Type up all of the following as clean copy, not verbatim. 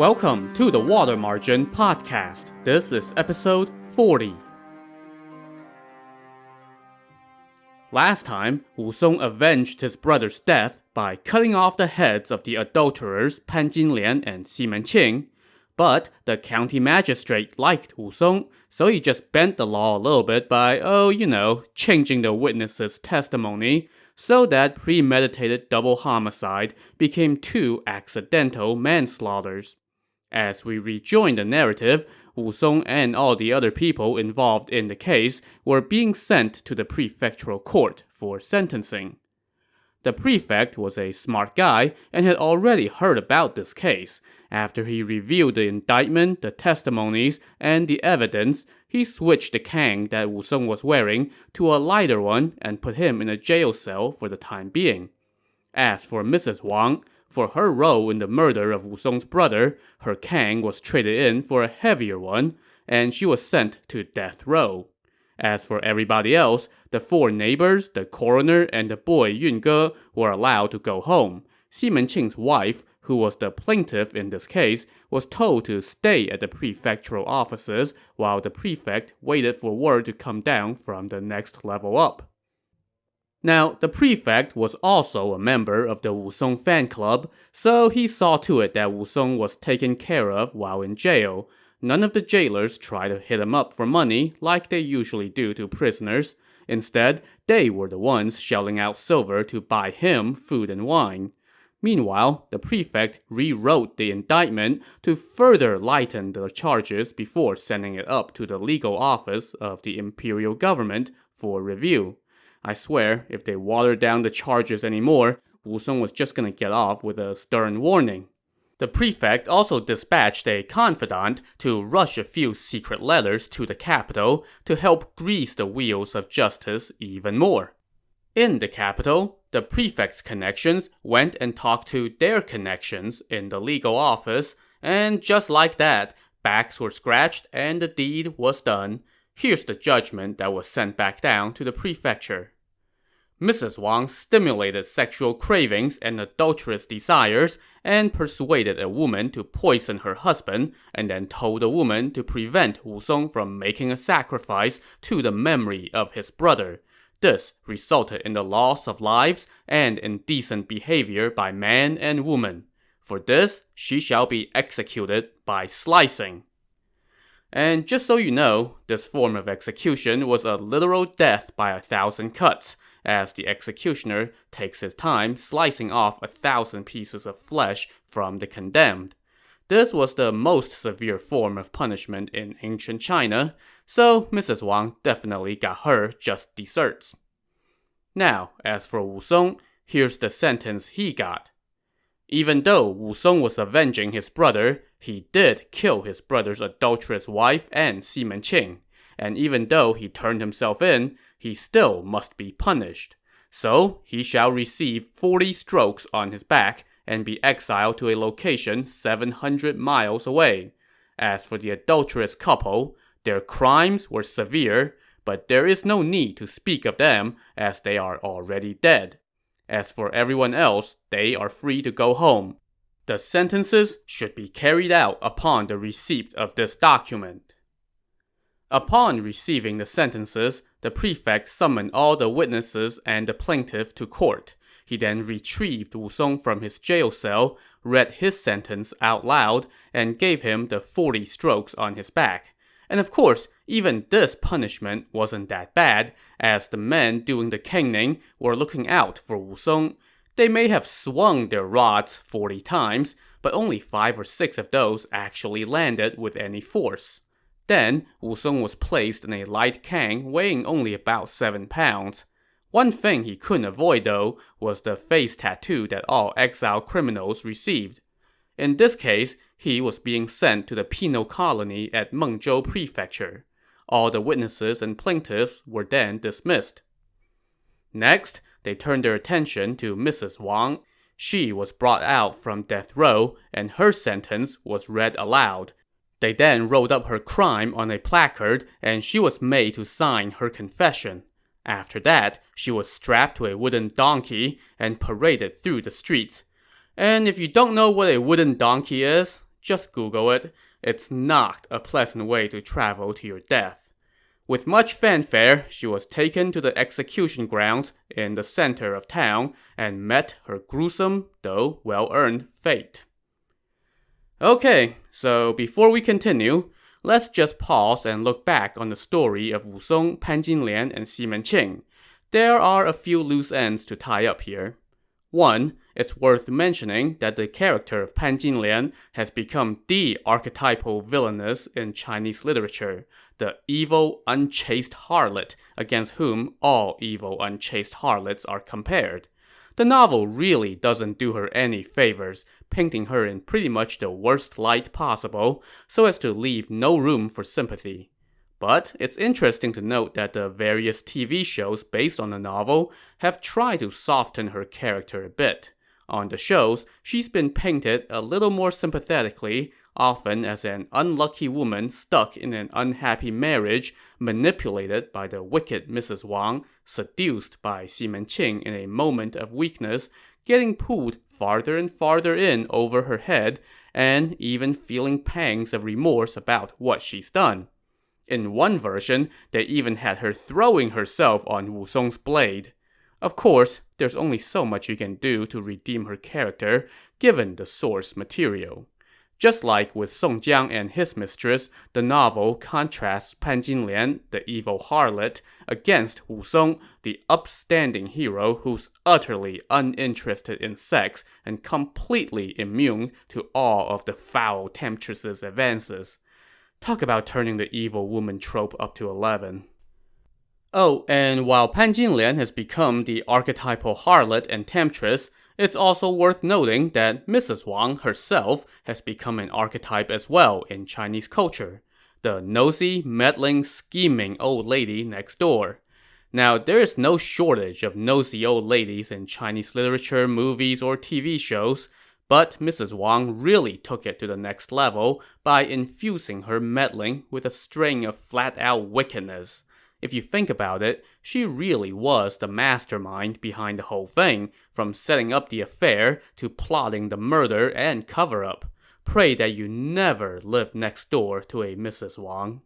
Welcome to the Water Margin Podcast. This is episode 40. Last time, Wu Song avenged his brother's death by cutting off the heads of the adulterers Pan Jinlian and Xi Menqing. But the county magistrate liked Wu Song, so he just bent the law a little bit by, changing the witnesses' testimony so that premeditated double homicide became 2 accidental manslaughters. As we rejoin the narrative, Wu Song and all the other people involved in the case were being sent to the prefectural court for sentencing. The prefect was a smart guy and had already heard about this case. After he reviewed the indictment, the testimonies, and the evidence, he switched the kang that Wu Song was wearing to a lighter one and put him in a jail cell for the time being. As for Mrs. Wang, for her role in the murder of Wu Song's brother, her kang was traded in for a heavier one, and she was sent to death row. As for everybody else, the 4 neighbors, the coroner, and the boy Yun Ge were allowed to go home. Xi Menqing's wife, who was the plaintiff in this case, was told to stay at the prefectural offices while the prefect waited for word to come down from the next level up. Now, the prefect was also a member of the Wu Song fan club, so he saw to it that Wu Song was taken care of while in jail. None of the jailers tried to hit him up for money like they usually do to prisoners. Instead, they were the ones shelling out silver to buy him food and wine. Meanwhile, the prefect rewrote the indictment to further lighten the charges before sending it up to the legal office of the imperial government for review. I swear, if they watered down the charges anymore, Wu Song was just gonna get off with a stern warning. The prefect also dispatched a confidant to rush a few secret letters to the capital to help grease the wheels of justice even more. In the capital, the prefect's connections went and talked to their connections in the legal office, and just like that, backs were scratched and the deed was done. Here's the judgment that was sent back down to the prefecture. Mrs. Wang stimulated sexual cravings and adulterous desires and persuaded a woman to poison her husband and then told the woman to prevent Wu Song from making a sacrifice to the memory of his brother. This resulted in the loss of lives and indecent behavior by man and woman. For this, she shall be executed by slicing. And just so you know, this form of execution was a literal death by 1,000 cuts, as the executioner takes his time slicing off 1,000 pieces of flesh from the condemned. This was the most severe form of punishment in ancient China, so Mrs. Wang definitely got her just desserts. Now, as for Wu Song, here's the sentence he got. Even though Wu Song was avenging his brother, he did kill his brother's adulterous wife and Xi Menqing. And even though he turned himself in, he still must be punished. So, he shall receive 40 strokes on his back and be exiled to a location 700 miles away. As for the adulterous couple, their crimes were severe, but there is no need to speak of them as they are already dead. As for everyone else, they are free to go home. The sentences should be carried out upon the receipt of this document. Upon receiving the sentences, the prefect summoned all the witnesses and the plaintiff to court. He then retrieved Wu Song from his jail cell, read his sentence out loud, and gave him the 40 strokes on his back. And of course, even this punishment wasn't that bad, as the men doing the caning were looking out for Wu Song. They may have swung their rods 40 times, but only 5 or 6 of those actually landed with any force. Then, Wu Song was placed in a light kang weighing only about 7 pounds. One thing he couldn't avoid, though, was the face tattoo that all exile criminals received. In this case, he was being sent to the penal colony at Mengzhou Prefecture. All the witnesses and plaintiffs were then dismissed. Next, they turned their attention to Mrs. Wang. She was brought out from death row, and her sentence was read aloud. They then wrote up her crime on a placard, and she was made to sign her confession. After that, she was strapped to a wooden donkey and paraded through the streets. And if you don't know what a wooden donkey is, just Google it. It's not a pleasant way to travel to your death. With much fanfare, she was taken to the execution grounds in the center of town and met her gruesome, though well-earned fate. Okay, so before we continue, let's just pause and look back on the story of Wusong, Pan Jinlian, and Xi Menqing. There are a few loose ends to tie up here. One, it's worth mentioning that the character of Pan Jinlian has become the archetypal villainess in Chinese literature, the evil, unchaste harlot against whom all evil, unchaste harlots are compared. The novel really doesn't do her any favors, painting her in pretty much the worst light possible, so as to leave no room for sympathy. But it's interesting to note that the various TV shows based on the novel have tried to soften her character a bit. On the shows, she's been painted a little more sympathetically, often as an unlucky woman stuck in an unhappy marriage, manipulated by the wicked Mrs. Wang, seduced by Xi Menqing in a moment of weakness, getting pulled farther and farther in over her head, and even feeling pangs of remorse about what she's done. In one version, they even had her throwing herself on Wusong's blade. Of course, there's only so much you can do to redeem her character, given the source material. Just like with Song Jiang and his mistress, the novel contrasts Pan Jinlian, the evil harlot, against Wusong, the upstanding hero who's utterly uninterested in sex and completely immune to all of the foul temptress's advances. Talk about turning the evil woman trope up to 11. Oh, and while Pan Jinlian has become the archetypal harlot and temptress, it's also worth noting that Mrs. Wang herself has become an archetype as well in Chinese culture. The nosy, meddling, scheming old lady next door. Now, there is no shortage of nosy old ladies in Chinese literature, movies, or TV shows, but Mrs. Wang really took it to the next level by infusing her meddling with a string of flat-out wickedness. If you think about it, she really was the mastermind behind the whole thing, from setting up the affair to plotting the murder and cover-up. Pray that you never live next door to a Mrs. Wang.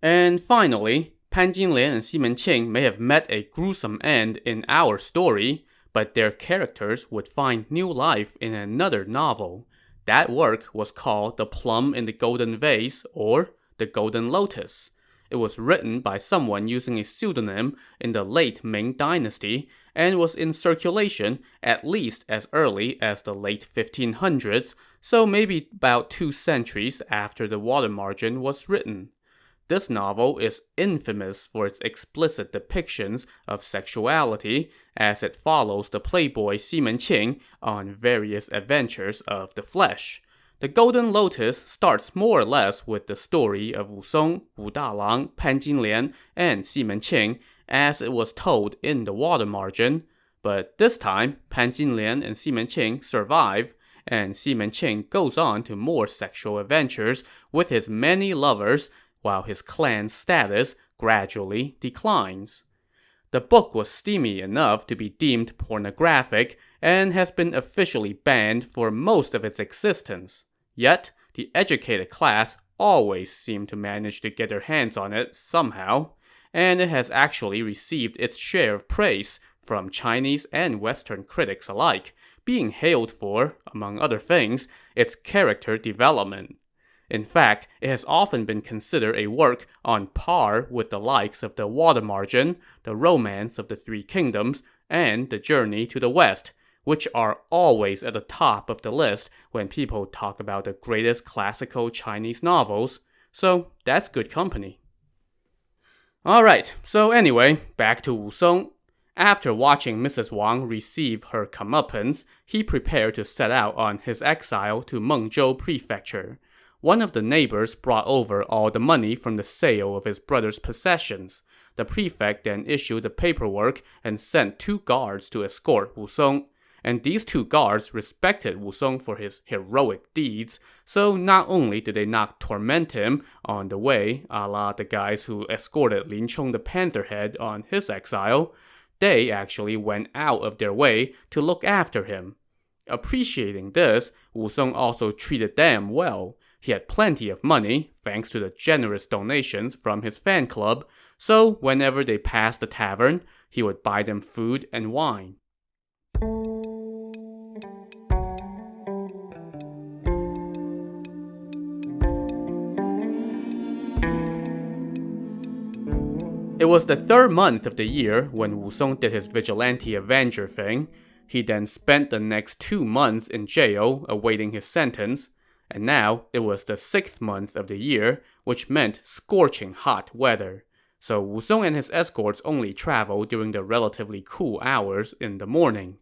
And finally, Pan Jinlian and Xi Menqing may have met a gruesome end in our story, but their characters would find new life in another novel. That work was called The Plum in the Golden Vase, or The Golden Lotus. It was written by someone using a pseudonym in the late Ming Dynasty, and was in circulation at least as early as the late 1500s, so maybe about 2 centuries after the water margin was written. This novel is infamous for its explicit depictions of sexuality, as it follows the playboy Xi Menqing on various adventures of the flesh. The Golden Lotus starts more or less with the story of Wusong, Wu Dalang, Pan Jinlian, and Xi Menqing as it was told in the water margin, but this time Pan Jinlian and Xi Menqing survive, and Xi Menqing goes on to more sexual adventures with his many lovers, while his clan's status gradually declines. The book was steamy enough to be deemed pornographic and has been officially banned for most of its existence. Yet, the educated class always seem to manage to get their hands on it somehow, and it has actually received its share of praise from Chinese and Western critics alike, being hailed for, among other things, its character development. In fact, it has often been considered a work on par with the likes of The Water Margin, The Romance of the Three Kingdoms, and The Journey to the West, which are always at the top of the list when people talk about the greatest classical Chinese novels, so that's good company. Alright, so anyway, back to Wusong. After watching Mrs. Wang receive her comeuppance, he prepared to set out on his exile to Mengzhou Prefecture. One of the neighbors brought over all the money from the sale of his brother's possessions. The prefect then issued the paperwork and sent 2 guards to escort Wusong. And these 2 guards respected Wusong for his heroic deeds, so not only did they not torment him on the way, a la the guys who escorted Lin Chong the Pantherhead on his exile, they actually went out of their way to look after him. Appreciating this, Wusong also treated them well. He had plenty of money, thanks to the generous donations from his fan club, so whenever they passed the tavern, he would buy them food and wine. It was the third month of the year when Wusong did his vigilante avenger thing. He then spent the next 2 months in jail awaiting his sentence, and now it was the 6th month of the year, which meant scorching hot weather. So Wusong and his escorts only traveled during the relatively cool hours in the morning.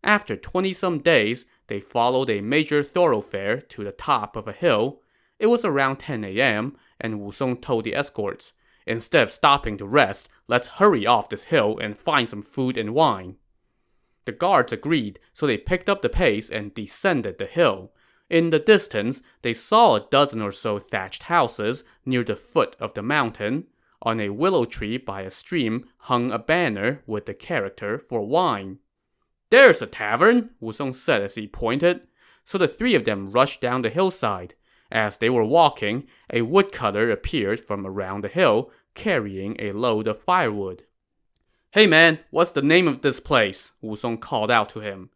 After 20-some days, they followed a major thoroughfare to the top of a hill. It was around 10 a.m., and Wusong told the escorts, "Instead of stopping to rest, let's hurry off this hill and find some food and wine." The guards agreed, so they picked up the pace and descended the hill. In the distance, they saw a dozen or so thatched houses near the foot of the mountain. On a willow tree by a stream hung a banner with the character for wine. "There's a tavern," Wusong said as he pointed. So the three of them rushed down the hillside. As they were walking, a woodcutter appeared from around the hill, carrying a load of firewood. "Hey man, what's the name of this place?" Wusong called out to him.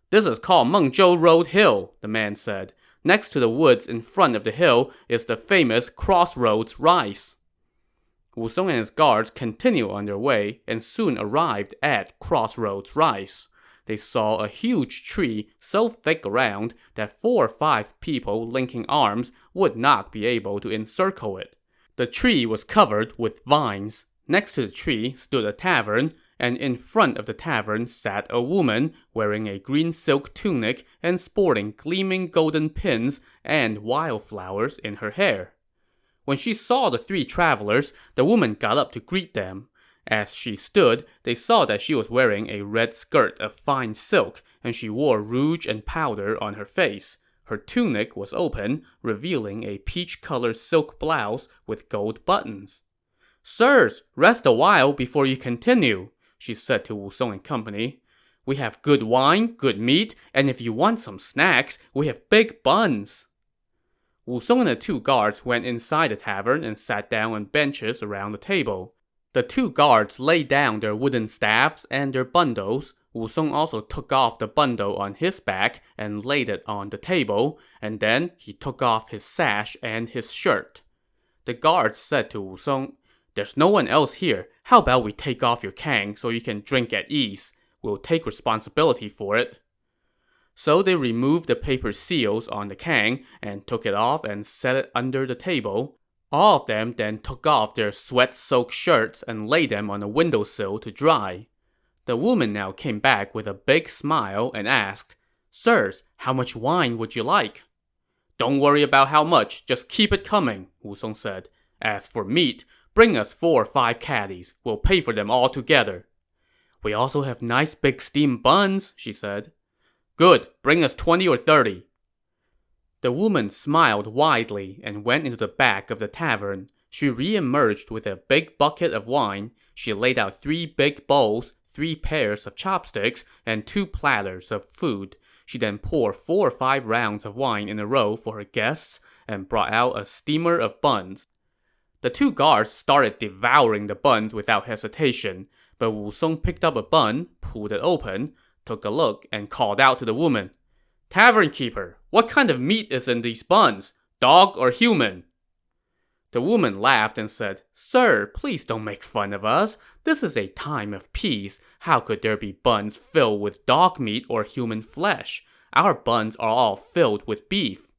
"This is called Mengzhou Road Hill," the man said. "Next to the woods in front of the hill is the famous Crossroads Rice." Wusong and his guards continued on their way and soon arrived at Crossroads Rice. They saw a huge tree so thick around that 4 or 5 people linking arms would not be able to encircle it. The tree was covered with vines. Next to the tree stood a tavern, and in front of the tavern sat a woman wearing a green silk tunic and sporting gleaming golden pins and wildflowers in her hair. When she saw the 3 travelers, the woman got up to greet them. As she stood, they saw that she was wearing a red skirt of fine silk, and she wore rouge and powder on her face. Her tunic was open, revealing a peach-colored silk blouse with gold buttons. "Sirs, rest a while before you continue," she said to Wusong and company. "We have good wine, good meat, and if you want some snacks, we have big buns." Wusong and the 2 guards went inside the tavern and sat down on benches around the table. The 2 guards laid down their wooden staffs and their bundles. Wusong also took off the bundle on his back and laid it on the table, and then he took off his sash and his shirt. The guards said to Wusong, "There's no one else here. How about we take off your kang so you can drink at ease? We'll take responsibility for it." So they removed the paper seals on the kang and took it off and set it under the table. All of them then took off their sweat-soaked shirts and laid them on a windowsill to dry. The woman now came back with a big smile and asked, "Sirs, how much wine would you like?" "Don't worry about how much, just keep it coming," Wusong said. "As for meat, bring us 4 or 5 caddies. We'll pay for them all together." "We also have nice big steamed buns," she said. "Good, bring us 20 or 30. The woman smiled widely and went into the back of the tavern. She re-emerged with a big bucket of wine. She laid out 3 big bowls, 3 pairs of chopsticks, and 2 platters of food. She then poured 4 or 5 rounds of wine in a row for her guests and brought out a steamer of buns. The 2 guards started devouring the buns without hesitation, but Wusong picked up a bun, pulled it open, took a look, and called out to the woman, "Tavern keeper, what kind of meat is in these buns? Dog or human?" The woman laughed and said, "Sir, please don't make fun of us. This is a time of peace. How could there be buns filled with dog meat or human flesh? Our buns are all filled with beef."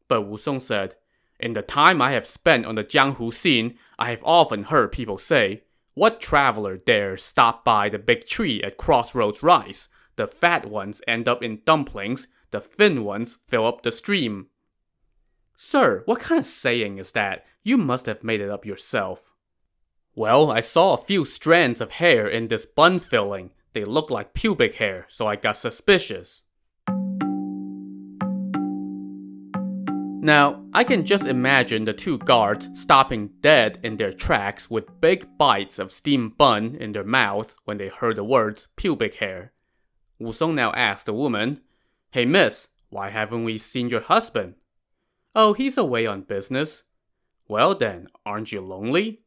But Wusong said, "In the time I have spent on the Jianghu scene, I have often heard people say, 'What traveler dares stop by the big tree at Crossroads Rice? The fat ones end up in dumplings, the thin ones fill up the stream.'" "Sir, what kind of saying is that? You must have made it up yourself." "Well, I saw a few strands of hair in this bun filling. They look like pubic hair, so I got suspicious." Now, I can just imagine the 2 guards stopping dead in their tracks with big bites of steamed bun in their mouths when they heard the words pubic hair. Wu Song now asked the woman, "Hey miss, why haven't we seen your husband?" "Oh, he's away on business." "Well then, aren't you lonely?"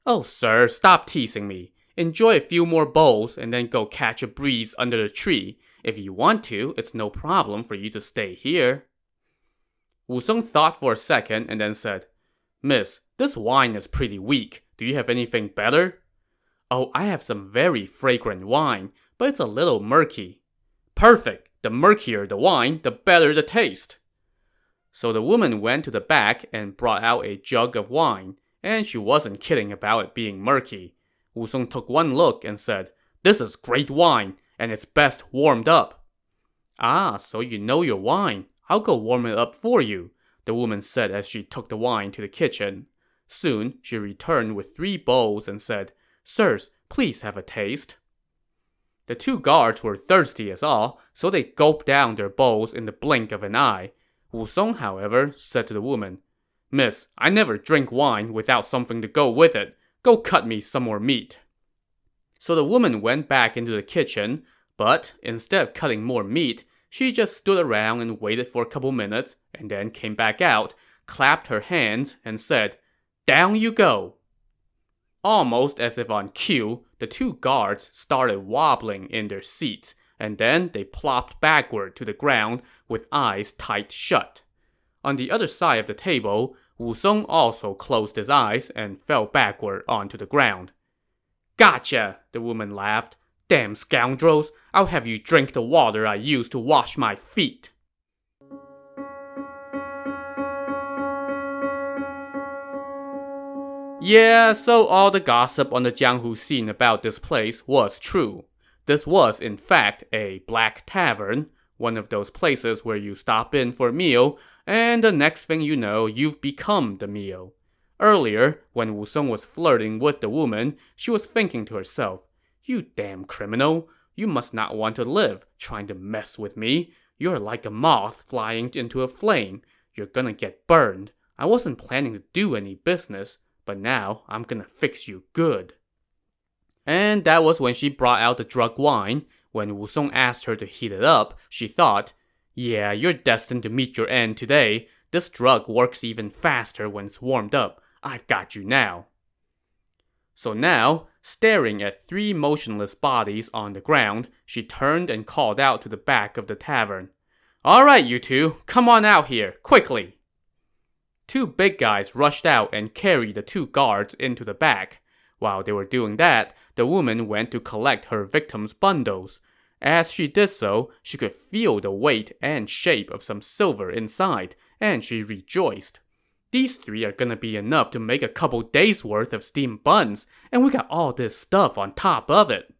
"Oh sir, stop teasing me. Enjoy a few more bowls and then go catch a breeze under the tree. If you want to, it's no problem for you to stay here." Wu Song thought for a second and then said, "Miss, this wine is pretty weak. Do you have anything better?" "Oh, I have some very fragrant wine, but it's a little murky." "Perfect. The murkier the wine, the better the taste." So the woman went to the back and brought out a jug of wine, and she wasn't kidding about it being murky. Wu Song took one look and said, "This is great wine, and it's best warmed up." "Ah, so you know your wine. I'll go warm it up for you," the woman said as she took the wine to the kitchen. Soon, she returned with 3 bowls and said, "Sirs, please have a taste." The 2 guards were thirsty as all, so they gulped down their bowls in the blink of an eye. Wu Song, however, said to the woman, "Miss, I never drink wine without something to go with it. Go cut me some more meat." So the woman went back into the kitchen, but instead of cutting more meat, she just stood around and waited for a couple minutes, and then came back out, clapped her hands, and said, "Down you go." Almost as if on cue, the 2 guards started wobbling in their seats, and then they plopped backward to the ground with eyes tight shut. On the other side of the table, Wu Song also closed his eyes and fell backward onto the ground. "Gotcha!" the woman laughed. "Damn scoundrels! I'll have you drink the water I used to wash my feet." Yeah, so all the gossip on the Jianghu scene about this place was true. This was, in fact, a black tavern, one of those places where you stop in for a meal, and the next thing you know, you've become the meal. Earlier, when Wu Song was flirting with the woman, she was thinking to herself, "You damn criminal, you must not want to live, trying to mess with me. You're like a moth flying into a flame. You're gonna get burned. I wasn't planning to do any business, but now I'm gonna fix you good." And that was when she brought out the drug wine. When Wu Song asked her to heat it up, she thought, "Yeah, you're destined to meet your end today. This drug works even faster when it's warmed up. I've got you now." So now, staring at 3 motionless bodies on the ground, she turned and called out to the back of the tavern. "All right, you 2, come on out here, quickly." 2 big guys rushed out and carried the 2 guards into the back. While they were doing that, the woman went to collect her victim's bundles. As she did so, she could feel the weight and shape of some silver inside, and she rejoiced. "These 3 are gonna be enough to make a couple days' worth of steamed buns, and we got all this stuff on top of it."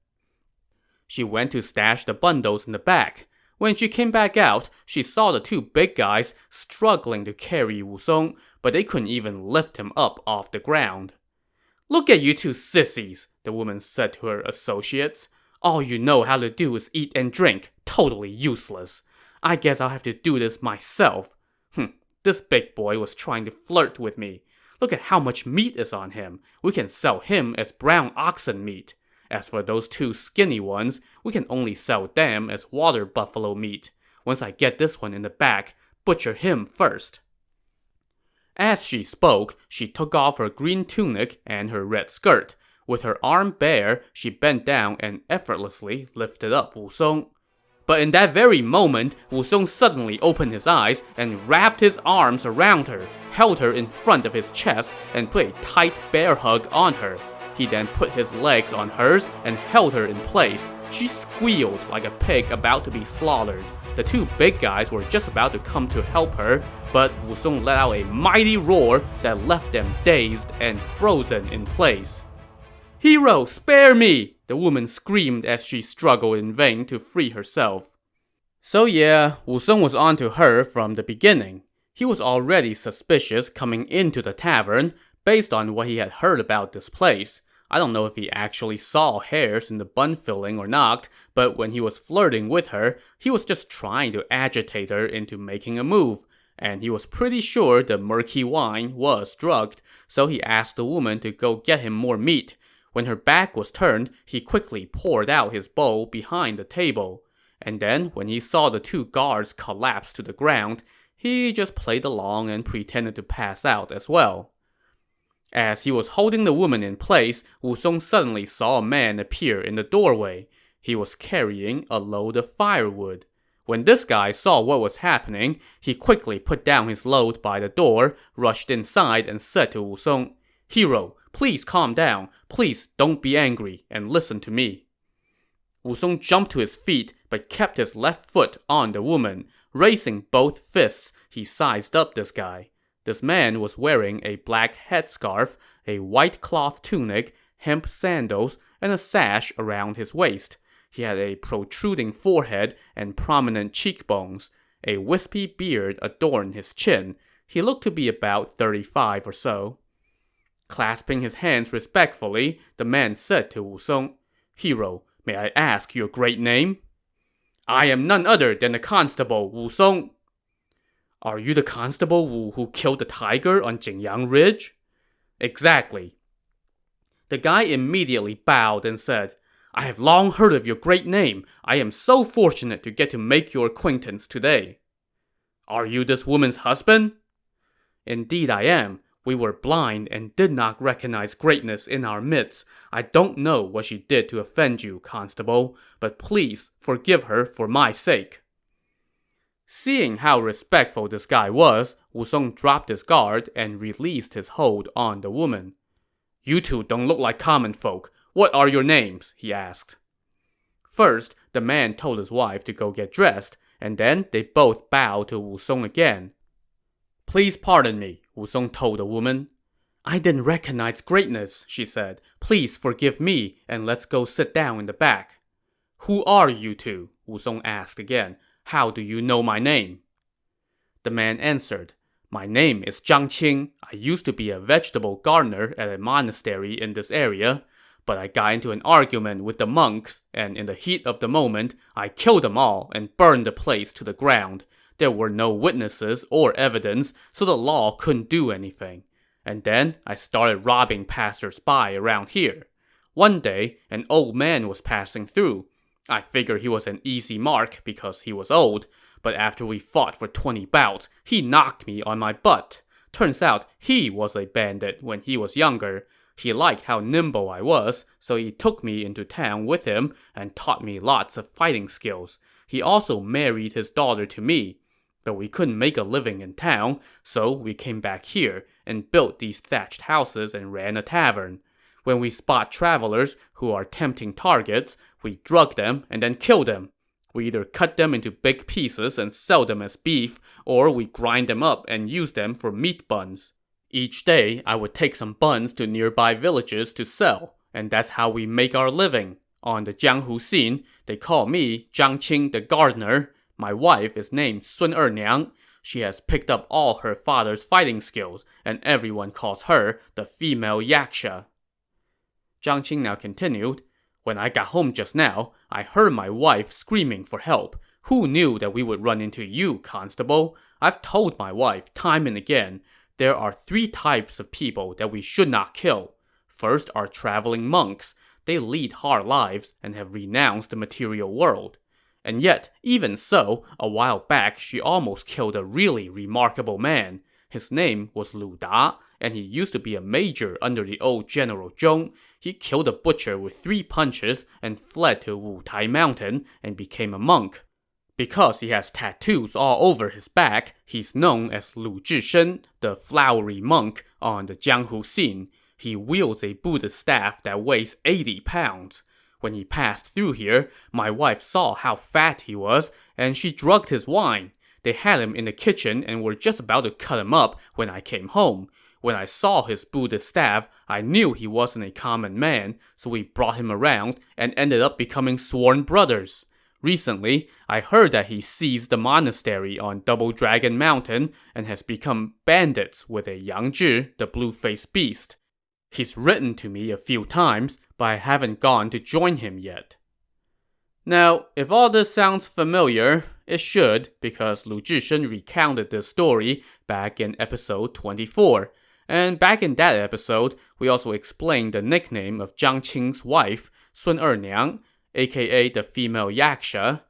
She went to stash the bundles in the back. When she came back out, she saw the 2 big guys struggling to carry Wu Song, but they couldn't even lift him up off the ground. "Look at you 2 sissies," the woman said to her associates. "All you know how to do is eat and drink. Totally useless. I guess I'll have to do this myself. This big boy was trying to flirt with me. Look at how much meat is on him. We can sell him as brown oxen meat. As for those 2 skinny ones, we can only sell them as water buffalo meat. Once I get this one in the back, butcher him first." As she spoke, she took off her green tunic and her red skirt. With her arm bare, she bent down and effortlessly lifted up Wu Song. But in that very moment, Wu Song suddenly opened his eyes and wrapped his arms around her, held her in front of his chest, and put a tight bear hug on her. He then put his legs on hers and held her in place. She squealed like a pig about to be slaughtered. The 2 big guys were just about to come to help her, but Wu Song let out a mighty roar that left them dazed and frozen in place. "Hero, spare me!" the woman screamed as she struggled in vain to free herself. So yeah, Wu Song was onto her from the beginning. He was already suspicious coming into the tavern, based on what he had heard about this place. I don't know if he actually saw hairs in the bun filling or not, but when he was flirting with her, he was just trying to agitate her into making a move. And he was pretty sure the murky wine was drugged, so he asked the woman to go get him more meat. When her back was turned, he quickly poured out his bowl behind the table. and then when he saw the two guards collapse to the ground, he just played along and pretended to pass out as well. As he was holding the woman in place, Wusong suddenly saw a man appear in the doorway. He was carrying a load of firewood. When this guy saw what was happening, he quickly put down his load by the door, rushed inside, and said to Wusong, "Hero, please calm down. Please don't be angry and listen to me." Wusong jumped to his feet but kept his left foot on the woman. Raising both fists, he sized up this guy. This man was wearing a black headscarf, a white cloth tunic, hemp sandals, and a sash around his waist. He had a protruding forehead and prominent cheekbones. A wispy beard adorned his chin. He looked to be about 35 or so. Clasping his hands respectfully, the man said to Wusong, "Hero, may I ask your great name?" "I am none other than the constable Wusong." "Are you the constable Wu who killed the tiger on Jingyang Ridge?" "Exactly." The guy immediately bowed and said, "I have long heard of your great name. I am so fortunate to get to make your acquaintance today." "Are you this woman's husband?" "Indeed I am. We were blind and did not recognize greatness in our midst. I don't know what she did to offend you, constable, but please forgive her for my sake." Seeing how respectful this guy was, Wusong dropped his guard and released his hold on the woman. "You two don't look like common folk. What are your names?" he asked. First, the man told his wife to go get dressed, and then they both bowed to Wusong again. "Please pardon me," Wusong told the woman. "I didn't recognize greatness," she said. "Please forgive me, and let's go sit down in the back." "Who are you two?" Wusong asked again. "How do you know my name?" The man answered, "My name is Zhang Qing. I used to be a vegetable gardener at a monastery in this area, but I got into an argument with the monks, and in the heat of the moment, I killed them all and burned the place to the ground. There were no witnesses or evidence, so the law couldn't do anything. And then I started robbing passers-by around here. One day, an old man was passing through. I figured he was an easy mark because he was old, but after we fought for 20 bouts, he knocked me on my butt. Turns out he was a bandit when he was younger. He liked how nimble I was, so he took me into town with him and taught me lots of fighting skills. He also married his daughter to me. But we couldn't make a living in town, so we came back here and built these thatched houses and ran a tavern. When we spot travelers who are tempting targets, we drug them and then kill them. We either cut them into big pieces and sell them as beef, or we grind them up and use them for meat buns. Each day, I would take some buns to nearby villages to sell, and that's how we make our living. On the Jianghu scene, they call me Zhang Qing the gardener. My wife is named Sun Erniang. She has picked up all her father's fighting skills, and everyone calls her the female yaksha. Zhang Qing now continued, "When I got home just now, I heard my wife screaming for help. Who knew that we would run into you, constable? I've told my wife time and again, there are 3 types of people that we should not kill. First are traveling monks. They lead hard lives and have renounced the material world. And yet, even so, a while back she almost killed a really remarkable man. His name was Lu Da, and he used to be a major under the old General Zhong. He killed a butcher with 3 punches and fled to Wutai Mountain and became a monk. Because he has tattoos all over his back, he's known as Lu Zhishen, the flowery monk, on the Jianghu scene. He wields a Buddhist staff that weighs 80 pounds. When he passed through here, my wife saw how fat he was, and she drugged his wine. They had him in the kitchen and were just about to cut him up when I came home. When I saw his Buddhist staff, I knew he wasn't a common man, so we brought him around and ended up becoming sworn brothers. Recently, I heard that he seized the monastery on Double Dragon Mountain and has become bandits with a Yangzhi, the blue-faced beast. He's written to me a few times, but I haven't gone to join him yet." Now, if all this sounds familiar, it should, because Lu Zhishen recounted this story back in episode 24. And back in that episode, we also explained the nickname of Zhang Qing's wife, Sun Erniang, aka the female yaksha.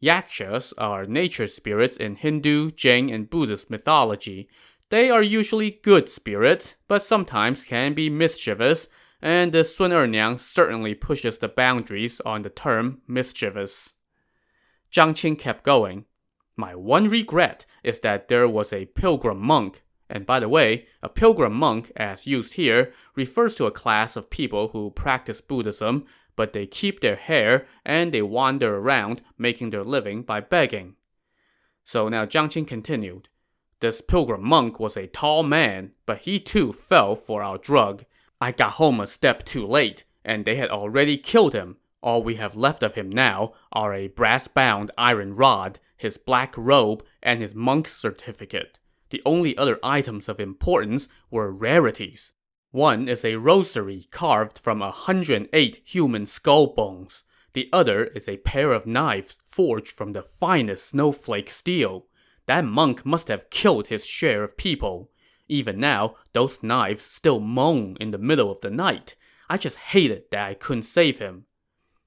Yakshas are nature spirits in Hindu, Jain, and Buddhist mythology. They are usually good spirits, but sometimes can be mischievous, and the Sun Erniang certainly pushes the boundaries on the term mischievous. Zhang Qing kept going. My one regret is that there was a pilgrim monk. And by the way, a pilgrim monk, as used here, refers to a class of people who practice Buddhism, but they keep their hair and they wander around making their living by begging. So now Zhang Qing continued. This pilgrim monk was a tall man, but he too fell for our drug. I got home a step too late, and they had already killed him. All we have left of him now are a brass-bound iron rod, his black robe, and his monk's certificate. The only other items of importance were rarities. One is a rosary carved from 108 human skull bones. The other is a pair of knives forged from the finest snowflake steel. That monk must have killed his share of people. Even now, those knives still moan in the middle of the night. I just hated that I couldn't save him.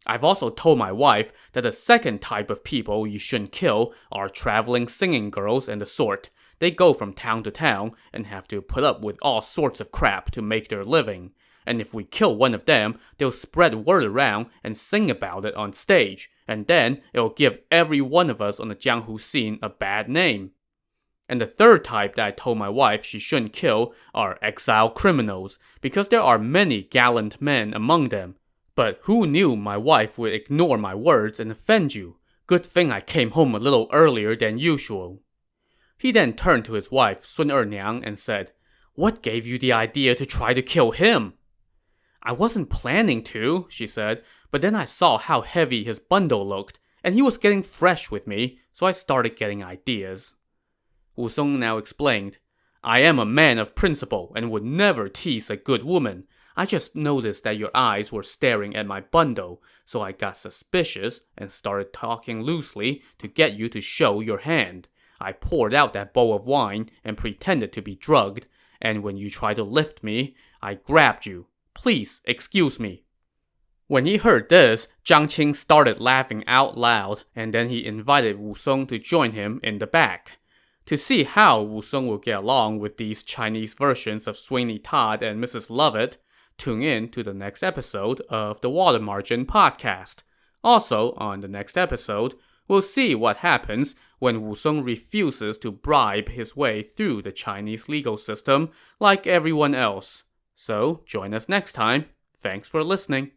I've also told my wife that the second type of people you shouldn't kill are traveling singing girls and the sort. They go from town to town and have to put up with all sorts of crap to make their living. And if we kill one of them, they'll spread word around and sing about it on stage. And then it'll give every one of us on the Jianghu scene a bad name. And the third type that I told my wife she shouldn't kill are exile criminals, because there are many gallant men among them. But who knew my wife would ignore my words and offend you? Good thing I came home a little earlier than usual. He then turned to his wife, Sun Erniang, and said, What gave you the idea to try to kill him? I wasn't planning to, she said, but then I saw how heavy his bundle looked, and he was getting fresh with me, so I started getting ideas. Wu Song now explained, I am a man of principle and would never tease a good woman. I just noticed that your eyes were staring at my bundle, so I got suspicious and started talking loosely to get you to show your hand. I poured out that bowl of wine and pretended to be drugged, and when you tried to lift me, I grabbed you. Please excuse me. When he heard this, Zhang Qing started laughing out loud, and then he invited Wu Song to join him in the back. To see how Wu Song will get along with these Chinese versions of Sweeney Todd and Mrs. Lovett, tune in to the next episode of the Water Margin podcast. Also, on the next episode, we'll see what happens when Wu Song refuses to bribe his way through the Chinese legal system like everyone else. So, join us next time. Thanks for listening.